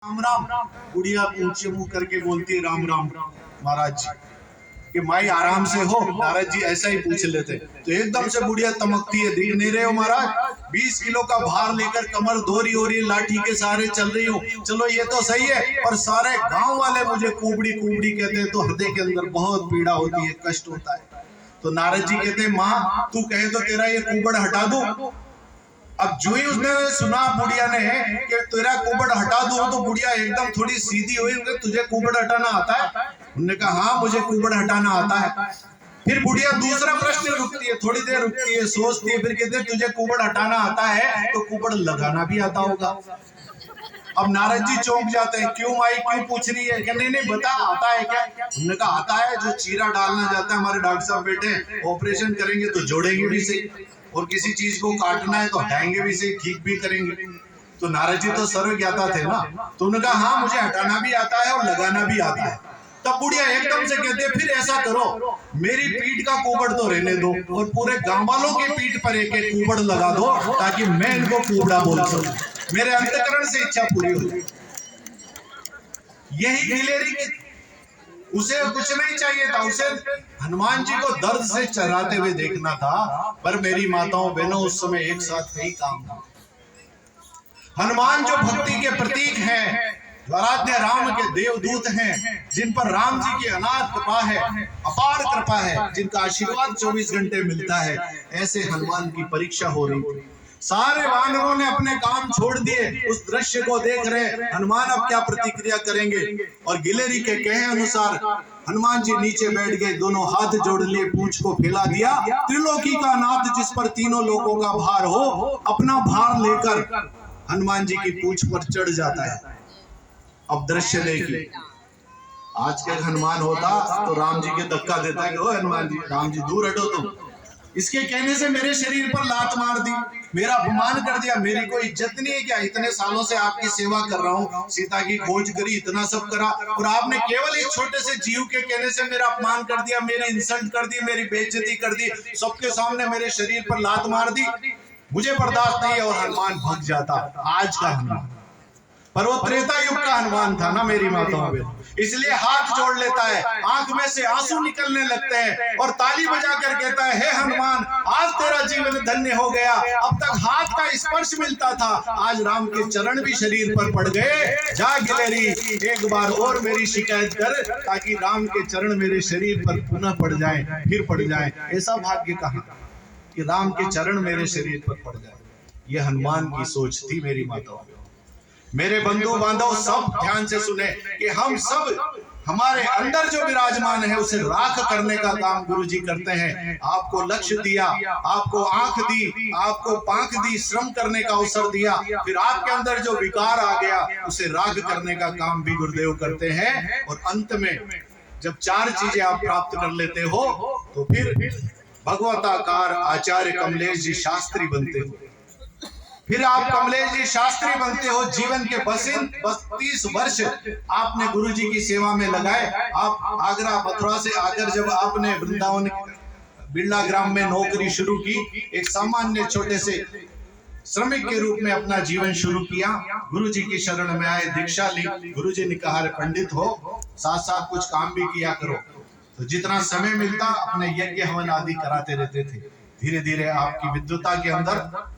राम राम। बुढ़िया ऊंचे मुंह करके बोलती है राम राम महाराज जी कि माई आराम से हो। नारद जी ऐसा ही पूछ लेते तो एकदम से बुढ़िया तमकती है, देख नहीं रहे हो महाराज, 20 किलो का भार लेकर कमर दोरी हो रही है, लाठी के सहारे चल रही हूँ। चलो ये तो सही है, और सारे गांव वाले मुझे कुबड़ी कुबड़ी कहते हैं, तो हृदय के अंदर बहुत पीड़ा होती है, कष्ट होता है। तो नारद जी कहते हैं माँ तू कहे तो तेरा ये कुबड़ हटा दूं। अब जो ही उसने सुना बुढ़िया ने कि तेरा कुबड़ हटा दूं, तो बुढ़िया एकदम थोड़ी सीधी हुई, तुझे कुबड़ हटाना आता है? उन्होंने कहा हाँ मुझे कुबड़ हटाना आता है। फिर बुढ़िया दूसरा प्रश्न रुकती है, थोड़ी देर रुकती है, सोचती है, फिर कहते हैं तुझे कुबड़ हटाना आता है तो कुबड़ लगाना भी आता होगा। अब नारद जी चौंक जाते हैं, क्यों माई क्यों पूछ रही है? नहीं नहीं बता आता है क्या? उन्होंने कहा आता है, जो चीरा डालना जाता है, हमारे डॉक्टर साहब बेटे ऑपरेशन करेंगे तो जोड़ेंगे भी सही, और किसी चीज को काटना है तो हटाएंगे भी सही, ठीक भी करेंगे। तो नारद जी तो सर्वज्ञाता थे ना, तो उन्होंने कहा हाँ मुझे हटाना भी आता है और लगाना भी आता है। तब बुढ़िया एकदम से कहते हैं फिर ऐसा करो, मेरी पीठ का कुबड़ तो रहने दो और पूरे गांव वालों की पीठ पर एक एक कुबड़ लगा दो, ताकि मैं इनको कुबड़ा बोल सकूं, मेरे अंतकरण से इच्छा पूरी हो। यही गिलेरी की, उसे कुछ नहीं चाहिए था, उसे हनुमान जी को दर्द से चराते हुए देखना था। पर मेरी माताओं बहनों उस समय एक साथ कई काम था। हनुमान जो भक्ति के प्रतीक हैं, आराध्य राम के देवदूत हैं, जिन पर राम जी की अनाथ कृपा है, अपार कृपा है, जिनका आशीर्वाद 24 घंटे मिलता है, ऐसे हनुमान की परीक्षा हो रही थी। सारे वानरों ने अपने काम छोड़ दिए, उस दृश्य को देख रहे हनुमान अब क्या प्रतिक्रिया करेंगे। और गिलेरी के कहे अनुसार हनुमान जी नीचे बैठ गए, दोनों हाथ जोड़ लिए, पूंछ को फैला दिया। त्रिलोकी का नाथ जिस पर तीनों लोगों का भार हो, अपना भार लेकर हनुमान जी की पूंछ पर चढ़ जाता है। अब दृश्य देखिए, आज के हनुमान होता तो राम जी के धक्का देता है कि ओ हनुमान जी, राम जी दूर हटो तुम। इसके कहने से मेरे शरीर पर लात मार दी, मेरा अपमान कर दिया, मेरी कोई इज्जत नहीं है क्या? इतने सालों से आपकी सेवा कर रहा हूँ, सीता की खोज करी, इतना सब करा, और आपने केवल एक छोटे से जीव के कहने से मेरा अपमान कर दिया, मेरी इंसल्ट कर दी, मेरी बेइज्जती कर दी, सबके सामने मेरे शरीर पर लात मार दी, मुझे बर्दाश्त नहीं है। और हनुमान भग जाता। आज का हनुमान, पर वो त्रेता युग का हनुमान था ना मेरी माताओं में, इसलिए हाथ जोड़ लेता है, आंख में से आंसू निकलने लगते हैं, और ताली बजाकर कहता है हे हनुमान, आज तेरा जीवन धन्य हो गया। अब तक हाथ का स्पर्श मिलता था, आज राम के चरण भी शरीर पर पड़ गए। जा गिलेरी, एक बार और मेरी शिकायत कर, ताकि राम के चरण मेरे शरीर पर पुनः पड़ जाए, फिर पड़ जाए। ऐसा भाग्य कहा कि राम के चरण मेरे शरीर पर पड़ जाए। यह हनुमान की सोच थी मेरी माताओं। मेरे बंधु बांधव सब ध्यान से सुने कि हम सब, हमारे अंदर जो विराजमान है, उसे राख करने का काम गुरु जी करते हैं। आपको लक्ष्य दिया, आपको आंख दी, आपको पांख दी, श्रम करने का अवसर दिया, फिर आपके अंदर जो विकार आ गया उसे राख करने का काम भी गुरुदेव करते हैं। और अंत में जब 4 चीजें आप प्राप्त कर लेते हो, तो फिर भगवताकार आचार्य कमलेश जी शास्त्री बनते हो। फिर आप कमलेश जी शास्त्री बनते हो। जीवन के 32 वर्ष आपने गुरु जी की सेवा में लगाए। आप आगरा मथुरा से आकर जब आपने वृंदावन बिरला ग्राम में नौकरी शुरू की, एक सामान्य छोटे से श्रमिक के रूप में अपना जीवन शुरू किया। गुरु जी की शरण में आए, दीक्षा ली। गुरु जी ने कहा पंडित हो, साथ साथ कुछ काम भी किया करो। तो जितना समय मिलता अपने यज्ञ हवन आदि कराते रहते थे। धीरे धीरे आपकी विद्वता के अंदर